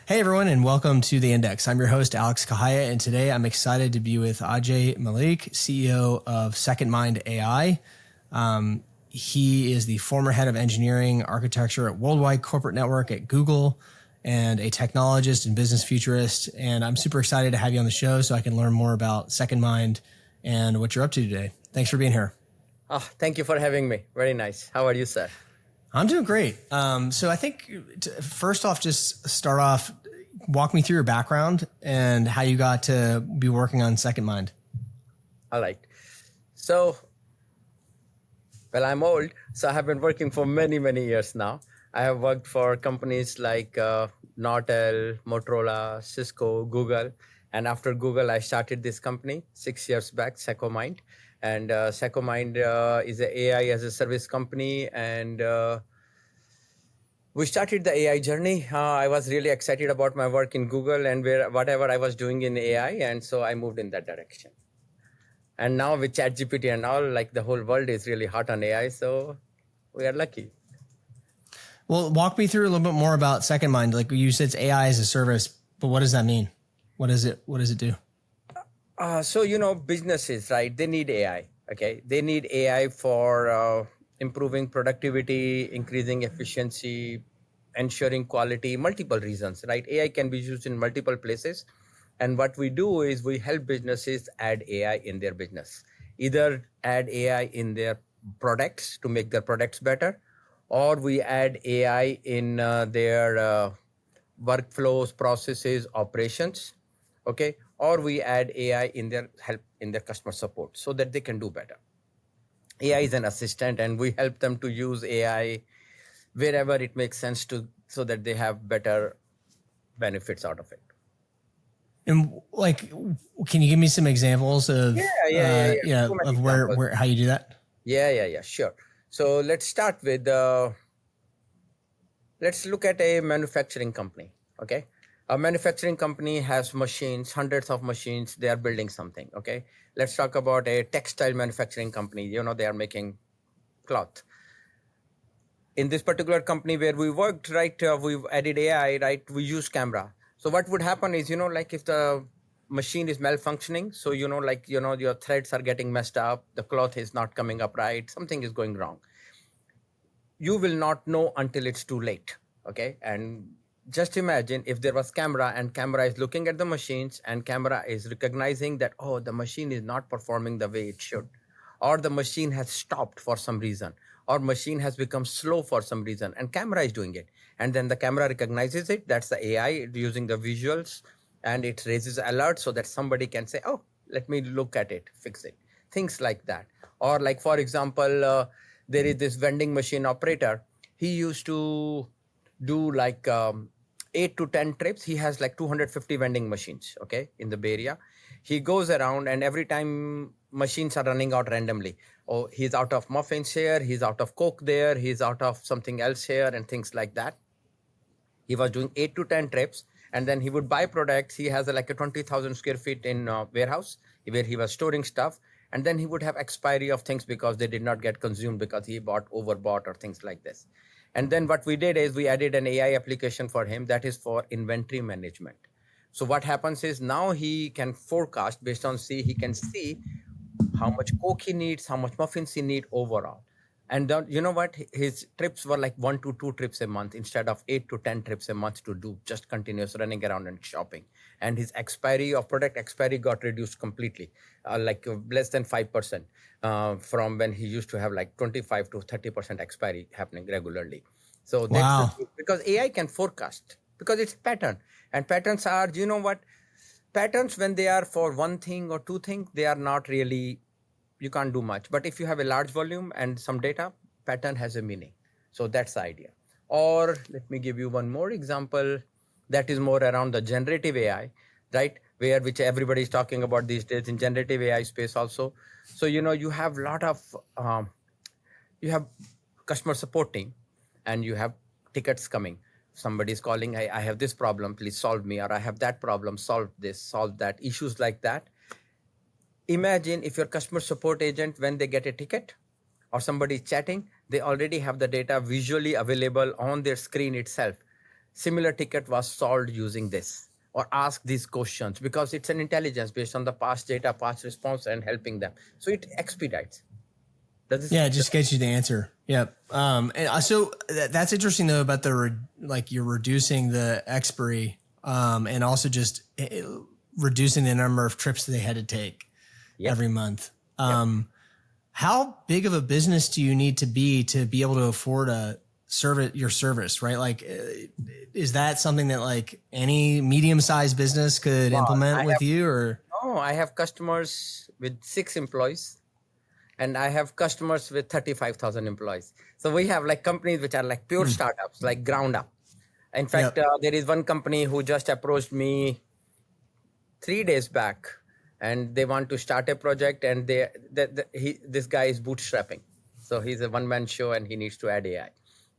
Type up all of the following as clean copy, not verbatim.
Hey everyone, and welcome to The Index. I'm your host, Alex Kehaya, and today I'm excited to be with Ajay Malik, CEO of Secomind.AI. He is the former head of engineering architecture at Worldwide Corporate Network at Google and a technologist and business futurist. And I'm super excited to have you on the show so I can learn more about Secomind and what you're up to today. Thanks for being here. Oh, thank you for having me. Very nice. How are you, sir? I'm doing great. So I think first off, just start off, walk me through your background and how you got to be working on Secomind. All right. So, well, I'm old, so I have been working for many, many years now. I have worked for companies like Nortel, Motorola, Cisco, Google. And after Google, I started this company 6 years back, Secomind. And Secomind is an AI as a service company. And we started the AI journey. I was really excited about my work in Google and whatever I was doing in AI. And so I moved in that direction. And now with ChatGPT and all, like the whole world is really hot on AI. So we are lucky. Well, walk me through a little bit more about Secomind. Like you said, it's AI as a service, but what does that mean? What does it do? So, businesses, right? They need AI. Okay. They need AI for improving productivity, increasing efficiency, ensuring quality, multiple reasons, right? AI can be used in multiple places. And what we do is we help businesses add AI in their business, either add AI in their products to make their products better, or we add AI in their workflows, processes, operations, okay? Or we add AI in their help in their customer support so that they can do better. AI is an assistant, and we help them to use AI wherever it makes sense to, so that they have better benefits out of it. And like, can you give me some examples of of where how you do that? Yeah, sure. So let's start with let's look at a manufacturing company. Okay, a manufacturing company has machines, hundreds of machines. They are building something. Okay, let's talk about a textile manufacturing company. They are making cloth. In this particular company where we worked, right, we've added AI, right? We use camera. So what would happen is, like if the machine is malfunctioning, so, your threads are getting messed up, the cloth is not coming up right, something is going wrong. You will not know until it's too late, okay? And just imagine if there was camera and camera is looking at the machines and camera is recognizing that, oh, the machine is not performing the way it should, or the machine has stopped for some reason, or machine has become slow for some reason, and camera is doing it. And then the camera recognizes it. That's the AI using the visuals, and it raises alert so that somebody can say, oh, let me look at it, fix it. Things like that. Or like, for example, there is this vending machine operator. He used to do like 8 to 10 trips. He has like 250 vending machines, okay, in the Bay Area. He goes around, and every time machines are running out randomly. Oh, he's out of muffins here, he's out of Coke there, he's out of something else here, and things like that. He was doing 8 to 10 trips, and then he would buy products. He has like a 20,000 square feet in warehouse where he was storing stuff. And then he would have expiry of things because they did not get consumed because he overbought or things like this. And then what we did is we added an AI application for him that is for inventory management. So what happens is now he can forecast based on he can see how much Coke he needs, how much muffins he need overall. And you know what? His trips were like 1 to 2 trips a month instead of 8 to 10 trips a month to do just continuous running around and shopping. And his product expiry got reduced completely, like less than 5% from when he used to have like 25 to 30% expiry happening regularly. So that's because AI can forecast, because it's pattern. And patterns are, you know what? Patterns, when they are for one thing or two things, they are not really, you can't do much. But if you have a large volume and some data, pattern has a meaning. So that's the idea. Or let me give you one more example that is more around the generative AI, right? Which everybody is talking about these days in generative AI space also. So, you have a lot of, you have customer support team, and you have tickets coming. Somebody's calling, I have this problem, please solve me, or I have that problem, solve this, solve that, issues like that. Imagine if your customer support agent, when they get a ticket or somebody is chatting, they already have the data visually available on their screen itself. similar ticket was solved using this, or ask these questions, because it's an intelligence based on the past data, past response, and helping them. So it expedites. Yeah, it just gets you the answer. Yep. So that's interesting though about you're reducing the expiry, and also just reducing the number of trips that they had to take every month. How big of a business do you need to be able to afford your service, right? Like, is that something that like any medium-sized business could implement with you, or? No, I have customers with 6 employees. And I have customers with 35,000 employees. So we have like companies which are like pure startups, like ground up. In fact, there is one company who just approached me 3 days back, and they want to start a project, and this guy is bootstrapping. So he's a one-man show, and he needs to add AI.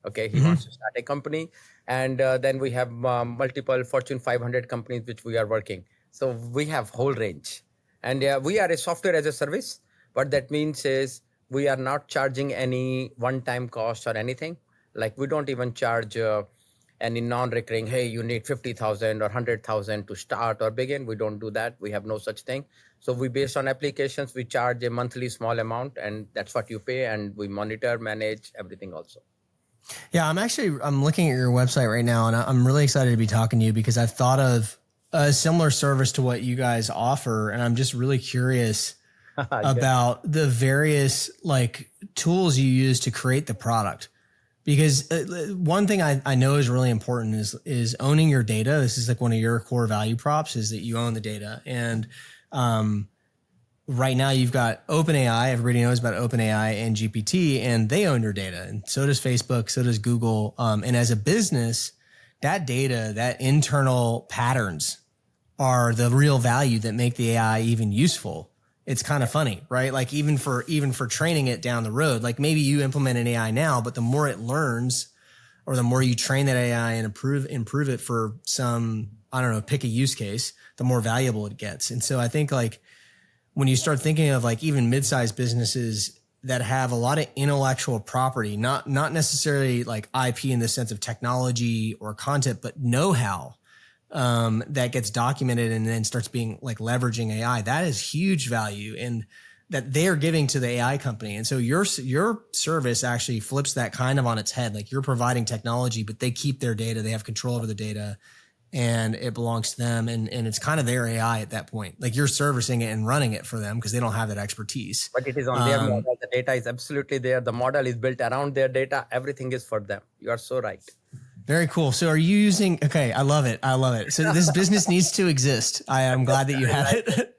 Okay, he wants to start a company. And then we have multiple Fortune 500 companies which we are working. So we have whole range. And we are a software as a service. What that means is we are not charging any one-time cost or anything. Like we don't even charge any non-recurring, hey, you need 50,000 or 100,000 to start or begin. We don't do that. We have no such thing. So we, based on applications, we charge a monthly small amount, and that's what you pay. And we monitor, manage everything also. Yeah, I'm looking at your website right now, and I'm really excited to be talking to you because I've thought of a similar service to what you guys offer. And I'm just really curious about the various like tools you use to create the product. Because one thing I know is really important is owning your data. This is like one of your core value props, is that you own the data. And right now you've got OpenAI. Everybody knows about OpenAI and GPT, and they own your data. And so does Facebook, so does Google. And as a business, that data, that internal patterns are the real value that make the AI even useful. It's kind of funny, right? Like even for training it down the road, like maybe you implement an AI now, but the more it learns, or the more you train that AI and improve it for some, I don't know, pick a use case, the more valuable it gets. And so I think like when you start thinking of like even mid-sized businesses that have a lot of intellectual property, not necessarily like IP in the sense of technology or content, but know-how, that gets documented and then starts being like leveraging AI, that is huge value, and that they're giving to the AI company. And so your service actually flips that kind of on its head. Like you're providing technology, but they keep their data, they have control over the data, and it belongs to them. And it's kind of their AI at that point. Like you're servicing it and running it for them because they don't have that expertise. But it is on their model. The data is absolutely there. The model is built around their data. Everything is for them. You are so right. Very cool. So are you using, okay, I love it. So this business needs to exist. I am glad that you have it.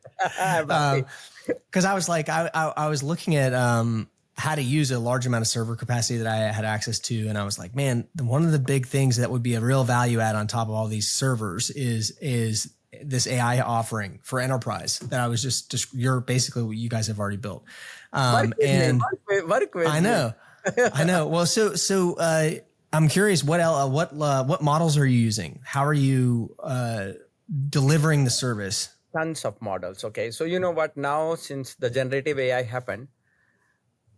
Cause I was like, I was looking at, how to use a large amount of server capacity that I had access to. And I was like, man, one of the big things that would be a real value add on top of all these servers is this AI offering for enterprise that I was just you're basically what you guys have already built. Work with I know. Well, so I'm curious, what models are you using? How are you delivering the service? Tons of models. Okay. So you know what, now since the generative AI happened,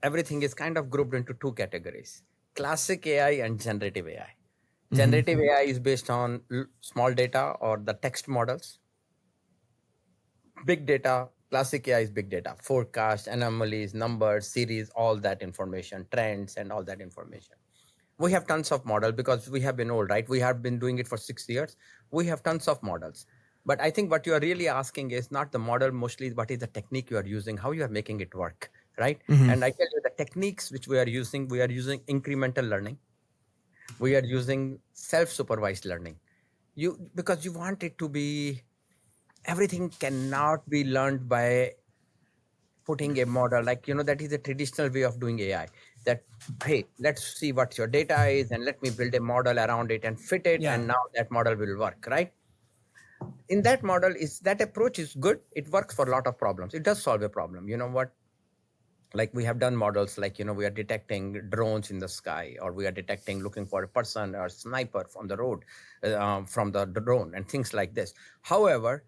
everything is kind of grouped into 2 categories: classic AI and generative AI. Generative AI is based on small data or the text models. Big data, classic AI is big data, forecast, anomalies, numbers, series, all that information, trends, and all that information. We have tons of models because we have been old, right? We have been doing it for 6 years. We have tons of models. But I think what you are really asking is not the model, mostly what is the technique you are using, how you are making it work, right? And I tell you the techniques which we are using incremental learning. We are using self-supervised learning. Because you want it to be, everything cannot be learned by putting a model, like, that is a traditional way of doing AI, that, hey, let's see what your data is and let me build a model around it and fit it. And now that model will work, right? In that model, that approach is good. It works for a lot of problems. It does solve a problem. You know what? Like we have done models like, we are detecting drones in the sky, or we are looking for a person or sniper from the road, from the drone, and things like this. However,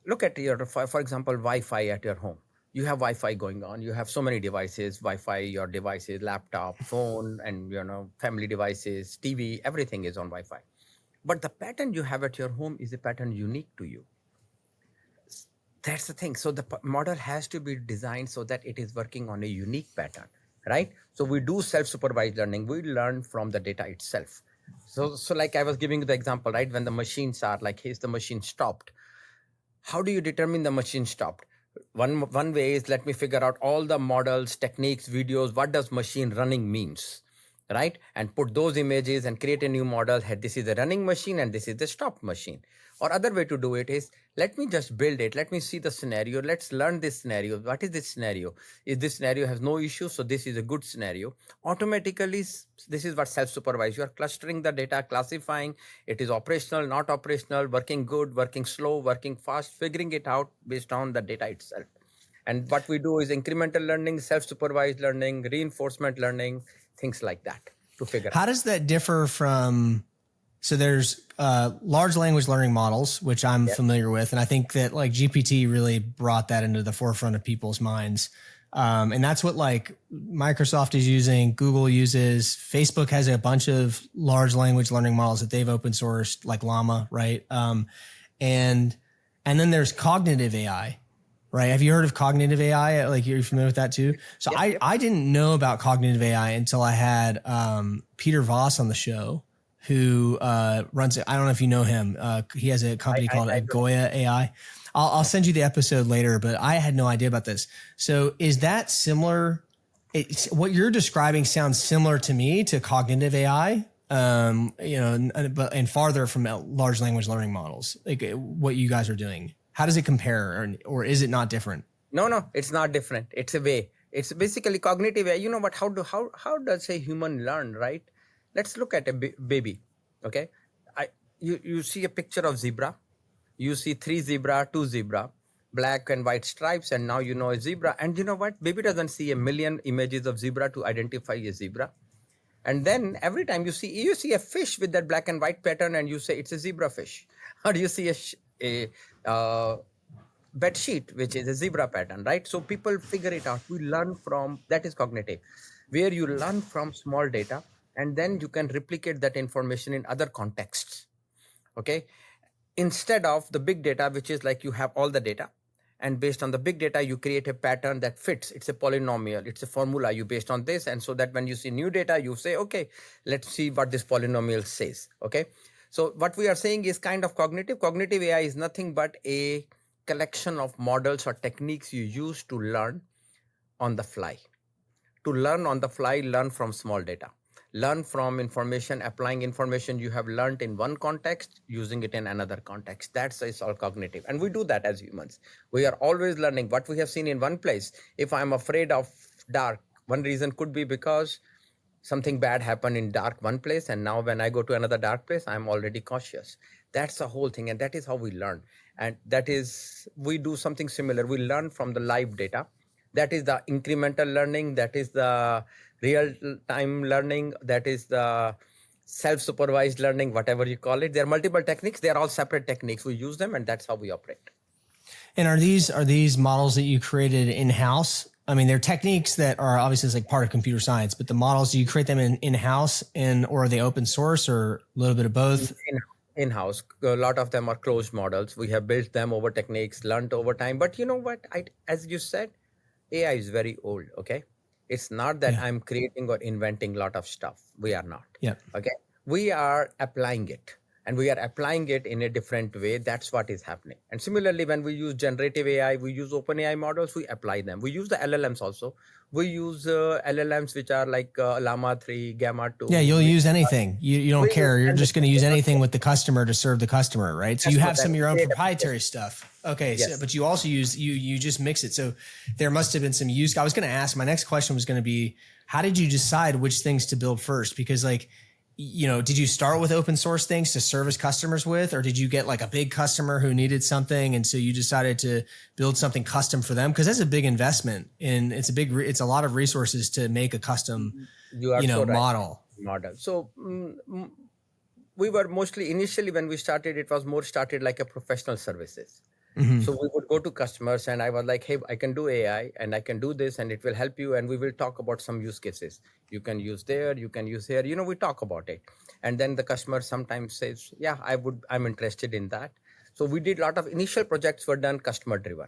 look at for example, Wi-Fi at your home. you have Wi-Fi going on. You have so many devices, Wi-Fi, your devices, laptop, phone, and family devices, TV, everything is on Wi-Fi. But the pattern you have at your home is a pattern unique to you. That's the thing. So the model has to be designed so that it is working on a unique pattern, right? So we do self-supervised learning. We learn from the data itself. So like I was giving you the example, right? When the machines are like, here's the machine stopped. How do you determine the machine stopped? One way is, let me figure out all the models, techniques, videos. What does machine running means, right? And put those images and create a new model. Hey, this is the running machine and this is the stopped machine. Or other way to do it is, let me just build it. Let me see the scenario. Let's learn this scenario. What is this scenario? Is this scenario has no issue? So this is a good scenario. Automatically, this is what self-supervised. You are clustering the data, classifying. It is operational, not operational, working good, working slow, working fast, figuring it out based on the data itself. And what we do is incremental learning, self-supervised learning, reinforcement learning, things like that to figure out. How does that differ from, so there's large language learning models, which I'm familiar with. And I think that like GPT really brought that into the forefront of people's minds. And that's what like Microsoft is using, Google uses, Facebook has a bunch of large language learning models that they've open sourced, like Llama, right? And then there's cognitive AI, right? Have you heard of cognitive AI? Like, you're familiar with that too? So I didn't know about cognitive AI until I had Peter Voss on the show, who runs it. I don't know if you know him. He has a company called Goya.AI. I'll send you the episode later, but I had no idea about this. So is that similar? What you're describing sounds similar to me to cognitive AI, and farther from large language learning models, like what you guys are doing. How does it compare, or is it not different? No, it's not different. It's a way. It's basically cognitive AI. You know what? How does a human learn, right? Let's look at a baby. Okay, you see a picture of zebra. You see 3 zebra, 2 zebra, black and white stripes, and now you know a zebra. And you know what? Baby doesn't see a million images of zebra to identify a zebra. And then every time you see a fish with that black and white pattern, and you say it's a zebra fish. Or you see a bed sheet, which is a zebra pattern, right? So people figure it out. We learn from, that is cognitive, where you learn from small data, and then you can replicate that information in other contexts. Okay. Instead of the big data, which is like you have all the data, and based on the big data, you create a pattern that fits. It's a polynomial. It's a formula. You based on this. And so that when you see new data, you say, okay, let's see what this polynomial says. Okay. So what we are saying is kind of cognitive. Cognitive AI is nothing but a collection of models or techniques you use to learn on the fly. To learn on the fly, learn from small data. Learn from information, applying information you have learned in one context, using it in another context. That's all cognitive. And we do that as humans. We are always learning what we have seen in one place. If I'm afraid of dark, one reason could be because something bad happened in dark one place, and now when I go to another dark place, I'm already cautious. That's the whole thing, and that is how we learn. And that is, we do something similar. We learn from the live data. That is the incremental learning. That is the real-time learning. That is the self-supervised learning, whatever you call it. There are multiple techniques. They are all separate techniques. We use them, and that's how we operate. And are these models that you created in-house? I mean, they're techniques that are obviously like part of computer science, but the models, do you create them in-house, or are they open source, or a little bit of both? In-house. A lot of them are closed models. We have built them over techniques, learned over time. But you know what? As you said, AI is very old. Okay. It's not that I'm creating or inventing a lot of stuff. We are not. Yeah. Okay. We are applying it, and we are applying it in a different way. That's what is happening. And similarly, when we use generative AI, we use open AI models, we apply them. We use the LLMs also. We use LLMs, which are like Llama 3, Gamma 2. Yeah, you'll use anything. You don't care. You're just going to use anything with the customer to serve the customer, right? So you have some of your own proprietary stuff. Okay, yes. But you also use, you just mix it. So there must have been some use. I was going to ask, my next question was going to be, how did you decide which things to build first? Because like, did you start with open source things to service customers with, or did you get like a big customer who needed something, and so you decided to build something custom for them? Because that's a big investment, and it's a lot of resources to make a custom, model. So we were mostly, initially when we started, it was more started like a professional services. So we would go to customers and I was like, hey, I can do AI and I can do this and it will help you. And we will talk about some use cases. You can use there, you can use here, we talk about it. And then the customer sometimes says, yeah, I'm interested in that. So we did a lot of initial projects were done customer driven.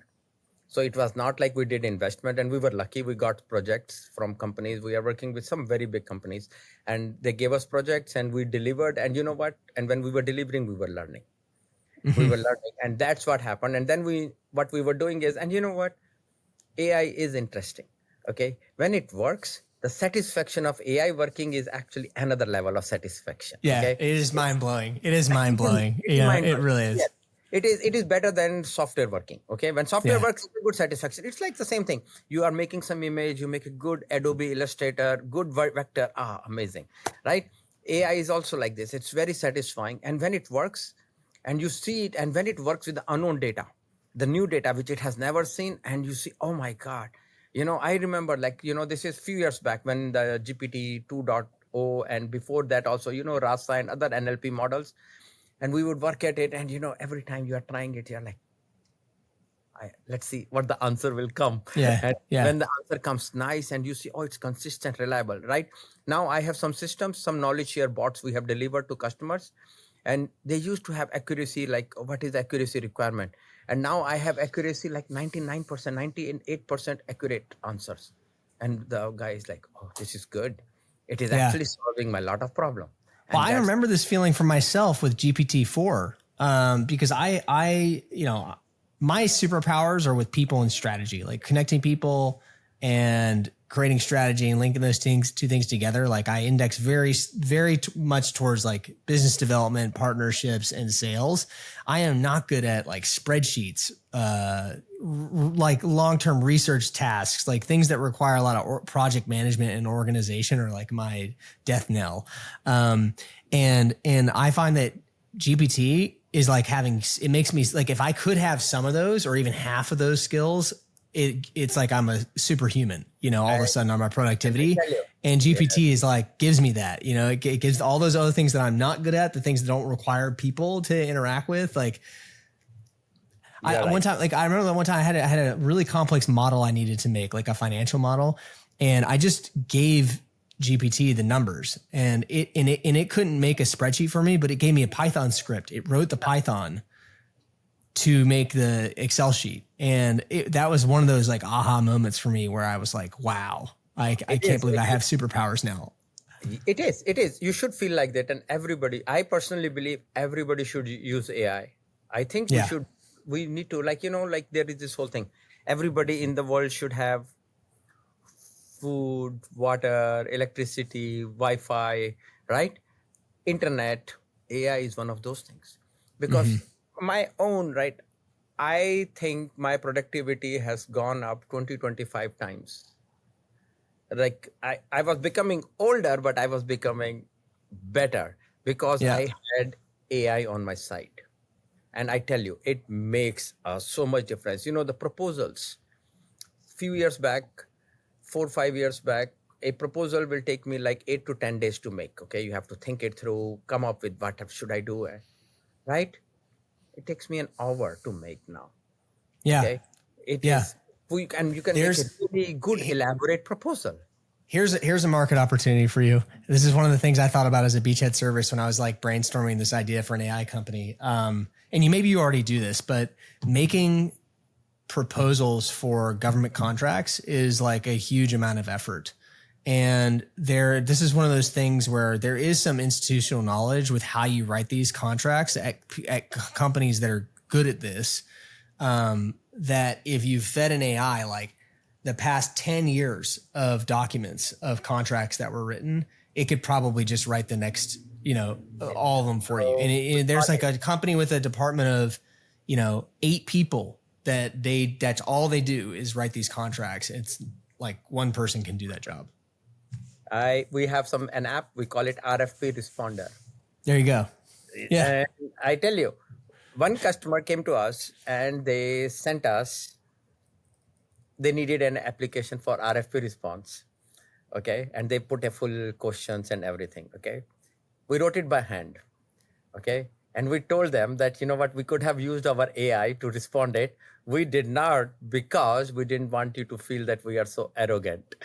So it was not like we did investment, and we were lucky. We got projects from companies. We are working with some very big companies and they gave us projects and we delivered. And you know what? And when we were delivering, we were learning. We were learning, and that's what happened. And then what we were doing is, and you know what? AI is interesting. Okay. When it works, the satisfaction of AI working is actually another level of satisfaction. Yeah, Okay. it is mind blowing. It is mind blowing. It's Yeah, it mind-blowing. really is. Yes. It is better than software working. Okay. When software Yeah. works, it's a good satisfaction. It's like the same thing. You are making some image, you make a good Adobe Illustrator, good vector. Amazing. Right? AI is also like this. It's very satisfying. And when it works and you see it, and when it works with the unknown data, the new data, which it has never seen, and you see, oh my God. I remember this is few years back when the GPT 2.0 and before that also, Rasa and other NLP models, and we would work at it. And every time you are trying it, you're like, let's see what the answer will come. Yeah. And Yeah. when the answer comes nice and you see, oh, it's consistent, reliable, right? Now I have some systems, some knowledge share bots we have delivered to customers, and they used to have accuracy, like what is the accuracy requirement? And now I have accuracy like 99%, 98% accurate answers. And the guy is like, oh, this is good. It is Yeah. actually solving my lot of problem. Well, I remember this feeling for myself with GPT-4, because my superpowers are with people and strategy, like connecting people and creating strategy and linking those two things together. Like I index very, very much towards like business development, partnerships, and sales. I am not good at like spreadsheets, like long-term research tasks, like things that require a lot of project management and organization are like my death knell. And I find that GPT is like it makes me like, if I could have some of those or even half of those skills, it's like I'm a superhuman, all of a sudden on my productivity. And GPT is like, gives me that, it gives all those other things that I'm not good at, the things that don't require people to interact with. Like one time, like I remember that one time I had a really complex model I needed to make, like a financial model. And I just gave GPT the numbers and it couldn't make a spreadsheet for me, but it gave me a Python script. It wrote the Python to make the Excel sheet. And that was one of those like aha moments for me where I was like, wow, I can't believe I have superpowers now. It is. You should feel like that. And I personally believe everybody should use AI. I think we need to, like there is this whole thing. Everybody in the world should have food, water, electricity, Wi-Fi, right? Internet. AI is one of those things. Because my own, right, I think my productivity has gone up 20-25 times. Like I was becoming older, but I was becoming better because I had AI on my side. And I tell you, it makes so much difference. The proposals, few years back, 4 or 5 years back, a proposal will take me like 8 to 10 days to make. Okay. You have to think it through, come up with what should I do, right? It takes me an hour to make now. Yeah. Okay. You can make a really good elaborate proposal. Here's a market opportunity for you. This is one of the things I thought about as a beachhead service when I was like brainstorming this idea for an AI company. And maybe you already do this, but making proposals for government contracts is like a huge amount of effort. And this is one of those things where there is some institutional knowledge with how you write these contracts at companies that are good at this. That if you fed an AI, like the past 10 years of documents of contracts that were written, it could probably just write the next, all of them for you. And there's like a company with a department of, 8 people that's all they do is write these contracts. It's like one person can do that job. We have an app, we call it RFP Responder. There you go. Yeah. And I tell you, one customer came to us and they sent us, they needed an application for RFP response. Okay. And they put a full questions and everything. Okay. We wrote it by hand. Okay. And we told them that, you know what, we could have used our AI to respond it. We did not, because we didn't want you to feel that we are so arrogant.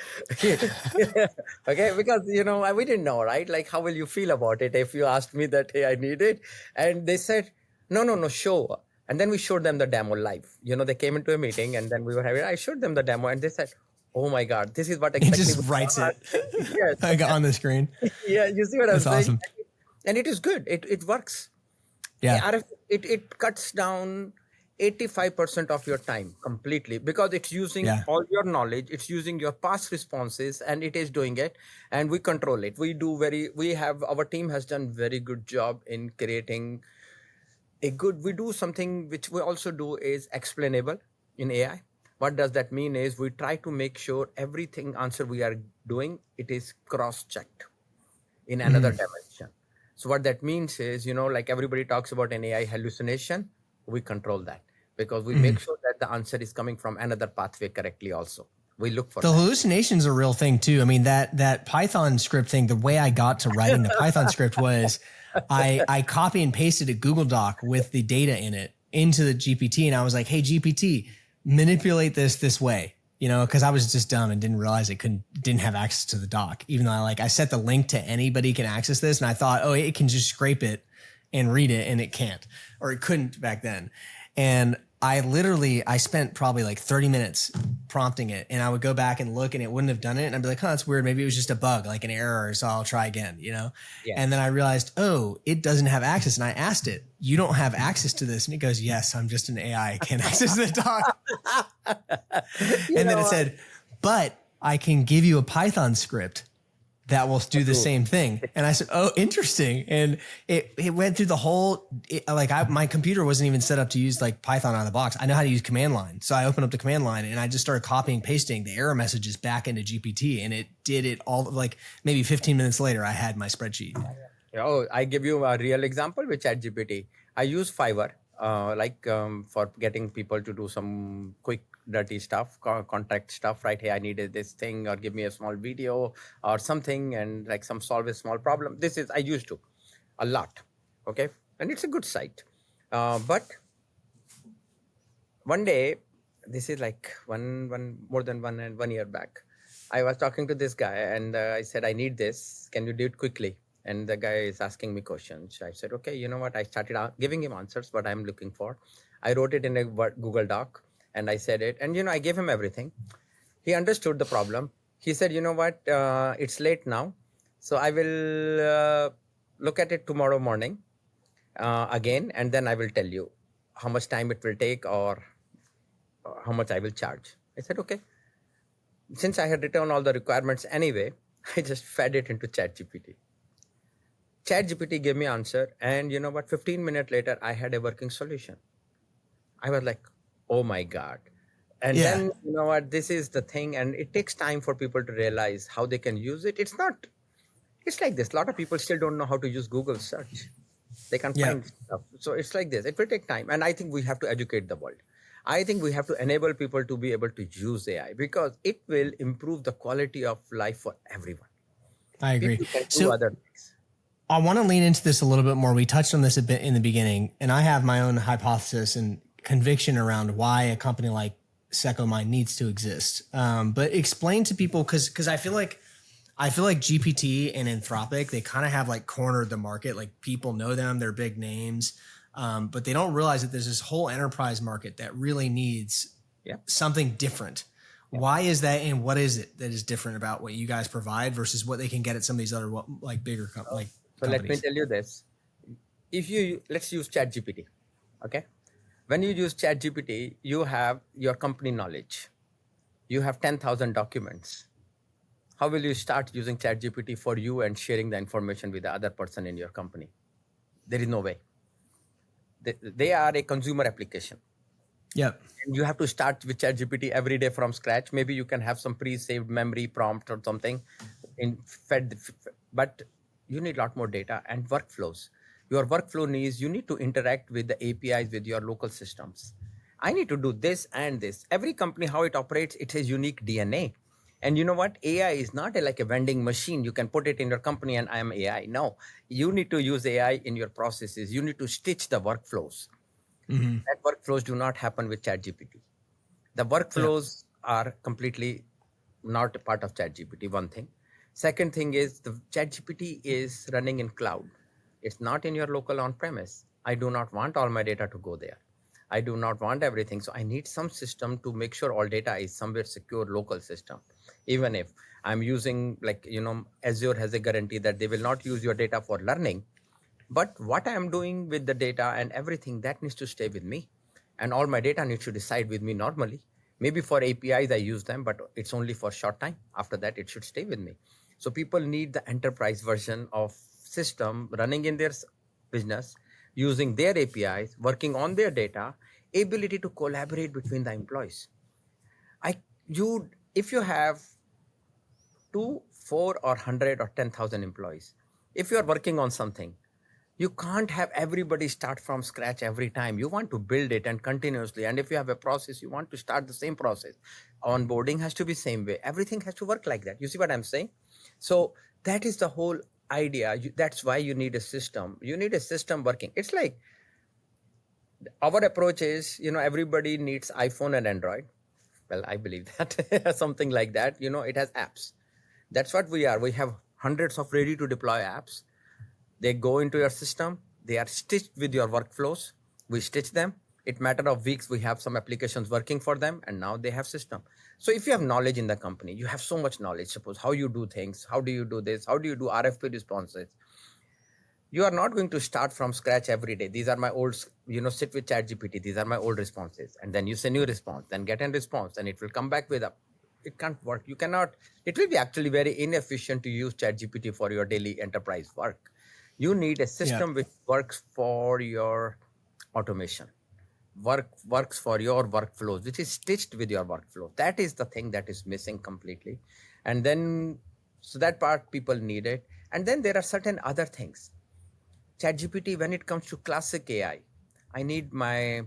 Okay, because, we didn't know, right? Like, how will you feel about it if you asked me that, hey, I need it? And they said, no, no, no, show. And then we showed them the demo live. They came into a meeting, and then I showed them the demo, and they said, oh my God, this is what It exactly just we writes want. it Yes. like on the screen. Yeah, you see what I'm That's saying? awesome. And it is good. It works. Yeah. It cuts down 85% of your time completely, because it's using Yeah. all your knowledge, it's using your past responses, and it is doing it, and we control it. Our team has done very good job in creating we do something which we also do is explainable in AI. What does that mean is we try to make sure everything answer we are doing, it is cross-checked in another dimension. So what that means is, like everybody talks about an AI hallucination, we control that, because we make sure that the answer is coming from another pathway correctly also. We look for The that. hallucination's a real thing too. I mean, that Python script thing, the way I got to writing the Python script was I copy and pasted a Google Doc with the data in it into the GPT. And I was like, hey, GPT, manipulate this way, cause I was just dumb and didn't realize it didn't have access to the doc, even though I set the link to anybody can access this. And I thought, oh, it can just scrape it and read it, and it can't, or it couldn't back then. And I spent probably like 30 minutes prompting it, and I would go back and look, and it wouldn't have done it. And I'd be like, oh, that's weird. Maybe it was just a bug, like an error. So I'll try again, Yeah. And then I realized, oh, it doesn't have access. And I asked it, you don't have access to this. And it goes, yes, I'm just an AI. I can't access the doc. And then it said, but I can give you a Python script that will do the same thing. And I said, oh, interesting. And it went through the whole, my computer wasn't even set up to use like Python out of the box. I know how to use command line. So I opened up the command line, and I just started copying, pasting the error messages back into GPT, and it did it all. Like maybe 15 minutes later, I had my spreadsheet. Oh, I give you a real example with ChatGPT. I use Fiverr, for getting people to do some quick dirty stuff, contact stuff, right? Hey, I needed this thing, or give me a small video or something, and like solve a small problem. I used to a lot. Okay. And it's a good site. But one day, this is like more than 1 year back, I was talking to this guy, and I said, I need this. Can you do it quickly? And the guy is asking me questions. I said, okay, you know what? I started giving him answers, what I'm looking for. I wrote it in a Google Doc, and I said it. And, I gave him everything. He understood the problem. He said, you know what? It's late now. So I will look at it tomorrow morning again, and then I will tell you how much time it will take, or how much I will charge. I said, okay. Since I had written all the requirements anyway, I just fed it into ChatGPT. ChatGPT gave me answer, and 15 minutes later, I had a working solution. I was like, oh my God. And then, this is the thing, and it takes time for people to realize how they can use it. It's like this. A lot of people still don't know how to use Google search. They can't find stuff. So it's like this. It will take time. And I think we have to educate the world. I think we have to enable people to be able to use AI, because it will improve the quality of life for everyone. I agree. People can do other things. I want to lean into this a little bit more. We touched on this a bit in the beginning, and I have my own hypothesis and conviction around why a company like Secomind needs to exist. But explain to people, because I feel like GPT and Anthropic, they kind of have like cornered the market. Like people know them, they're big names, but they don't realize that there's this whole enterprise market that really needs something different. Why is that, and what is it that is different about what you guys provide versus what they can get at some of these other like bigger companies? So let me tell you this. Let's use ChatGPT. Okay. When you use ChatGPT, you have your company knowledge. You have 10,000 documents. How will you start using ChatGPT for you and sharing the information with the other person in your company? There is no way. They are a consumer application. Yep. And you have to start with ChatGPT every day from scratch. Maybe you can have some pre-saved memory prompt or something but you need a lot more data and workflows. Your workflow needs, you need to interact with the APIs with your local systems. I need to do this and this. Every company, how it operates, it has unique DNA. And you know what? AI is not like a vending machine. You can put it in your company and I am AI. No, you need to use AI in your processes. You need to stitch the workflows. That workflows do not happen with ChatGPT. The Yeah. workflows are completely not a part of ChatGPT, one thing. Second thing is the ChatGPT is running in cloud. It's not in your local on-premise. I do not want all my data to go there. I do not want everything. So I need some system to make sure all data is somewhere secure local system. Even if I'm using Azure has a guarantee that they will not use your data for learning, but what I am doing with the data and everything that needs to stay with me, and all my data needs to reside with me normally. Maybe for APIs I use them, but it's only for short time. After that, it should stay with me. So people need the enterprise version of system running in their business, using their APIs, working on their data, ability to collaborate between the employees. If you have 2, 4, or 100 or 10,000 employees, if you are working on something, you can't have everybody start from scratch every time. You want to build it and continuously. And if you have a process, you want to start the same process. Onboarding has to be same way. Everything has to work like that. You see what I'm saying? So that is the whole idea. That's why you need a system. You need a system working. It's like our approach is, everybody needs iPhone and Android. Well, I believe that something like that. It has apps. That's what we are. We have hundreds of ready to deploy apps. They go into your system. They are stitched with your workflows. We stitch them. It matter of weeks, we have some applications working for them, and now they have system. So if you have knowledge in the company, you have so much knowledge. Suppose how you do things, how do you do this, how do you do RFP responses? You are not going to start from scratch every day. These are my old, sit with ChatGPT. These are my old responses. And then you send new response, then get a response, and it will come back with a, it can't work. You cannot, it will be actually very inefficient to use ChatGPT for your daily enterprise work. You need a system which works for your automation, works for your workflows, which is stitched with your workflow. That is the thing that is missing completely. And then, so that part people need it. And then there are certain other things. ChatGPT, when it comes to classic AI, I need my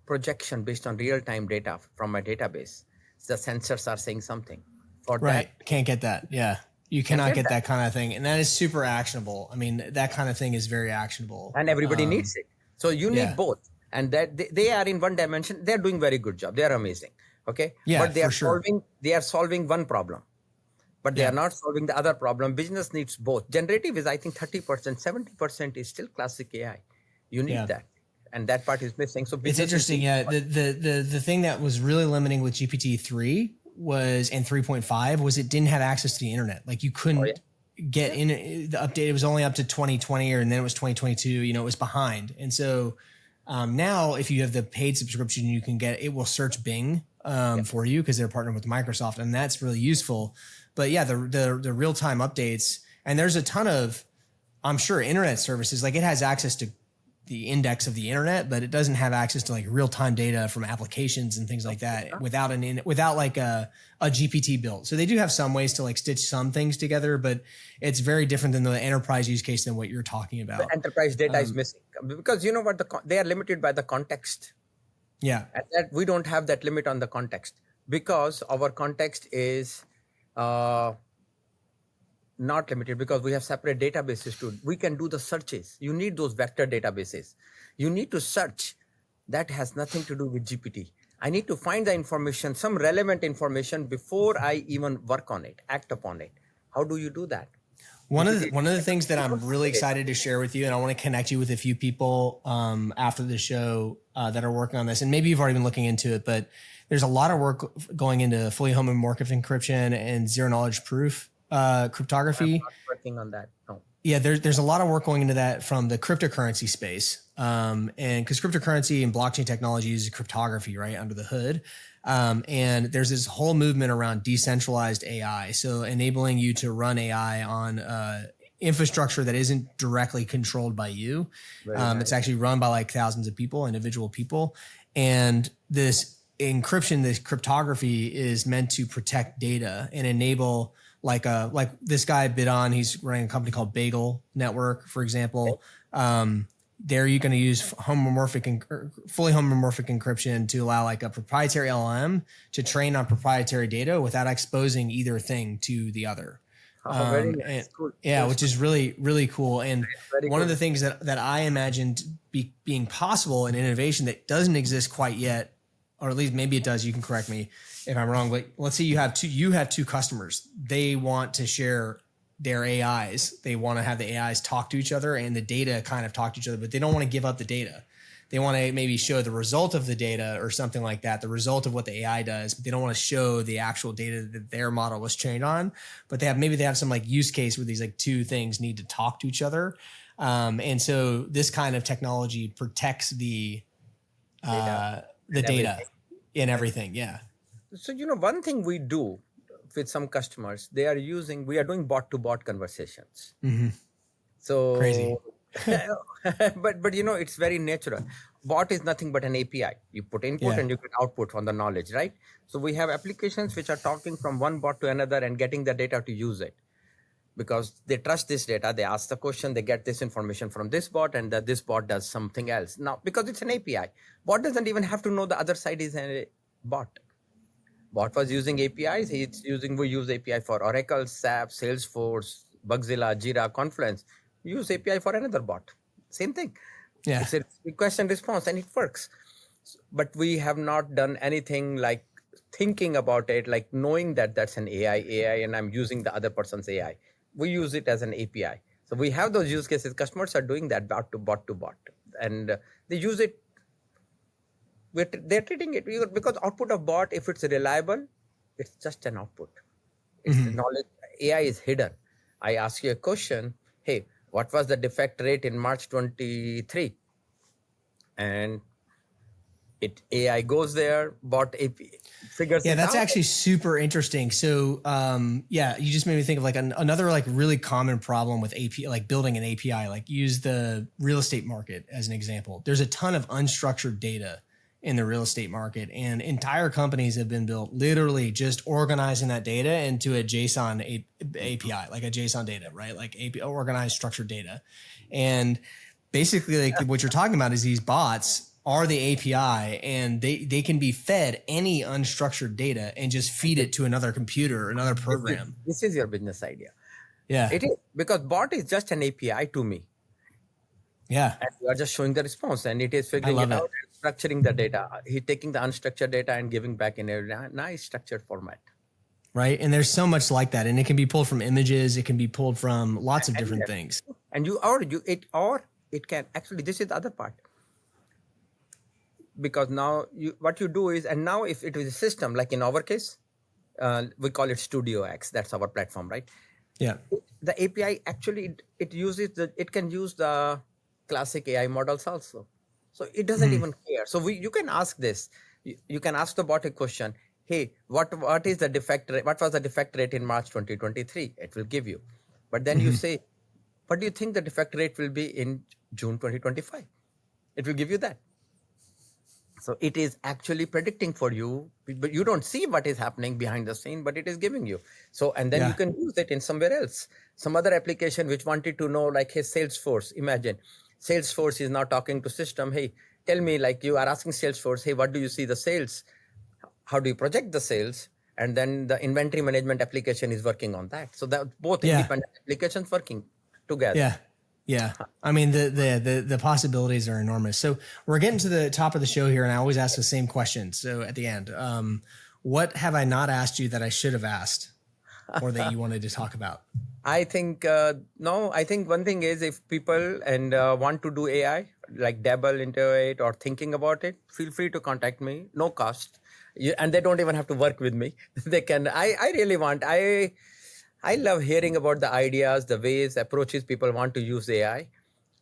projection based on real-time data from my database. The sensors are saying something. For Right. that, Can't get that. Yeah. You cannot get that kind of thing. And that is super actionable. I mean, that kind of thing is very actionable. And everybody needs it. So you need both. And that they are in one dimension. They're doing very good job. They're amazing. Okay. Yeah, but they are solving one problem, but they are not solving the other problem. Business needs both. Generative is, I think, 30%, 70% is still classic AI. You need that. And that part is missing. So it's interesting. Yeah. The thing that was really limiting with GPT-3 was, and 3.5 was, it didn't have access to the internet. Like you couldn't get in the update. It was only up to 2020 and then it was 2022, it was behind. And so now if you have the paid subscription, you can get, it will search Bing for you because they're partnered with Microsoft, and that's really useful. But yeah, the real-time updates, and there's a ton of, I'm sure, internet services, like it has access to the index of the internet, but it doesn't have access to like real-time data from applications and things like that without like a GPT build. So they do have some ways to like stitch some things together, but it's very different than the enterprise use case than what you're talking about. The enterprise data is missing because you know what, they are limited by the context. Yeah. And that we don't have that limit on the context because our context is not limited, because we have separate databases too. We can do the searches. You need those vector databases. You need to search. That has nothing to do with GPT. I need to find the information, some relevant information, before I even work on it, act upon it. How do you do that? One of the things that I'm really excited to share with you, and I want to connect you with a few people after the show that are working on this, and maybe you've already been looking into it, but there's a lot of work going into fully homomorphic encryption and zero knowledge proof cryptography. I'm not working on that. No. Yeah, there's a lot of work going into that from the cryptocurrency space, and because cryptocurrency and blockchain technology uses cryptography right under the hood, and there's this whole movement around decentralized AI, so enabling you to run AI on infrastructure that isn't directly controlled by you. It's actually run by like thousands of people, individual people, and this encryption, this cryptography is meant to protect data and enable like this guy Bidon, he's running a company called Bagel Network, for example. there you're going to use fully homomorphic encryption to allow like a proprietary LLM to train on proprietary data without exposing either thing to the other. Very And nice. Cool. yeah, Cool. which is really, really cool. And Very one of good. the things that I imagined being possible in innovation that doesn't exist quite yet, or at least maybe it does, you can correct me if I'm wrong, but let's say you have two customers. They want to share their AIs. They want to have the AIs talk to each other and the data kind of talk to each other, but they don't want to give up the data. They want to maybe show the result of the data or something like that, the result of what the AI does, but they don't want to show the actual data that their model was trained on. But they have some like use case where these like two things need to talk to each other. And so this kind of technology protects the data and everything. Yeah. So, one thing we do with some customers, we are doing bot to bot conversations. Mm-hmm. So Crazy. but it's very natural. Bot is nothing but an API. You put input and you get output on the knowledge, right? So we have applications which are talking from one bot to another and getting the data to use it, because they trust this data. They ask the question, they get this information from this bot, and that this bot does something else. Now, because it's an API, bot doesn't even have to know the other side is a bot. Bot was using APIs. We use API for Oracle, SAP, Salesforce, Bugzilla, Jira, Confluence. Use API for another bot. Same thing. Yeah. It's a request and response, and it works. But we have not done anything like thinking about it, like knowing that that's an AI, and I'm using the other person's AI. We use it as an API. So we have those use cases. Customers are doing that bot to bot, and they use it. They're treating it because output of bot, if it's reliable, it's just an output. It's the knowledge. AI is hidden. I ask you a question. Hey, what was the defect rate in March 23? And AI goes there, bot figures it out. Yeah, that's actually super interesting. So, you just made me think of like another like really common problem with API, like building an API. Like use the real estate market as an example. There's a ton of unstructured data in the real estate market, and entire companies have been built literally just organizing that data into a JSON API, like a JSON data, right? Like organized structured data. And basically like what you're talking about is these bots are the API, and they can be fed any unstructured data and just feed it to another computer, another program. This is your business idea. Yeah. It is, because bot is just an API to me. Yeah. And you are just showing the response, and it is figuring it out and structuring the data. He's taking the unstructured data and giving back in a nice structured format. Right. And there's so much like that. And it can be pulled from images. It can be pulled from lots of different things. And it can actually, this is the other part. Because now what you do is, and now if it is a system, like in our case, we call it Studio X. That's our platform, right? Yeah. The API actually, it can use the classic AI models also. So it doesn't even care. So you can ask this. You can ask the bot a question. Hey, what is the defect rate? What was the defect rate in March 2023? It will give you. But then you say, what do you think the defect rate will be in June 2025? It will give you that. So it is actually predicting for you, but you don't see what is happening behind the scene, but it is giving you. So, and then you can use it in somewhere else. Some other application which wanted to know, like, hey, Salesforce, imagine Salesforce is now talking to system. Hey, tell me, like, you are asking Salesforce, hey, what do you see the sales? How do you project the sales? And then the inventory management application is working on that. So that both independent applications working together. Yeah. Yeah. I mean, the possibilities are enormous. So we're getting to the top of the show here, and I always ask the same question. So at the end, what have I not asked you that I should have asked or that you wanted to talk about? I think, no, I think one thing is, if people want to do AI, like dabble into it or thinking about it, feel free to contact me, no cost. And they don't even have to work with me. They can, I really want, I love hearing about the ideas, the ways, approaches people want to use AI,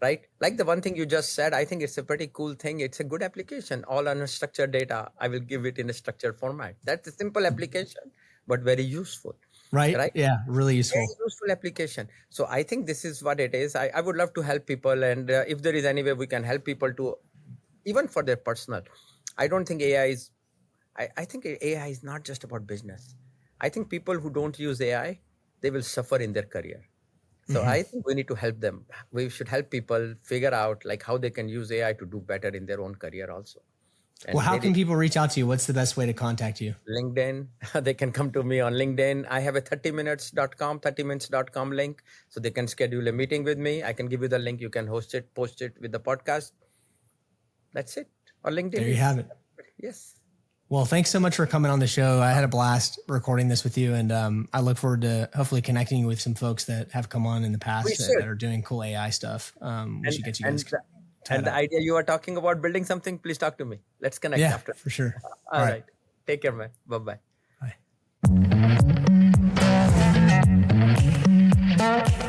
right? Like the one thing you just said, I think it's a pretty cool thing. It's a good application. All unstructured data, I will give it in a structured format. That's a simple application, but very useful. Right? Yeah, really useful. Very useful application. So I think this is what it is. I would love to help people. And if there is any way we can help people to, even for their personal, I don't think AI is, I think AI is not just about business. I think people who don't use AI, they will suffer in their career. So I think we need to help them. We should help people figure out like how they can use AI to do better in their own career also. And Well, how can people reach out to you? What's the best way to contact you? LinkedIn. They can come to me on LinkedIn. I have a 30minutes.com link. So they can schedule a meeting with me. I can give you the link. You can host it, post it with the podcast. That's it. Or LinkedIn. There you have it. Yes. Well, thanks so much for coming on the show. I had a blast recording this with you, and I look forward to hopefully connecting you with some folks that have come on in the past that are doing cool AI stuff. We should get you guys. And the idea you are talking about building something, please talk to me. Let's connect after. For sure. All right. Take care, man. Bye-bye. Bye.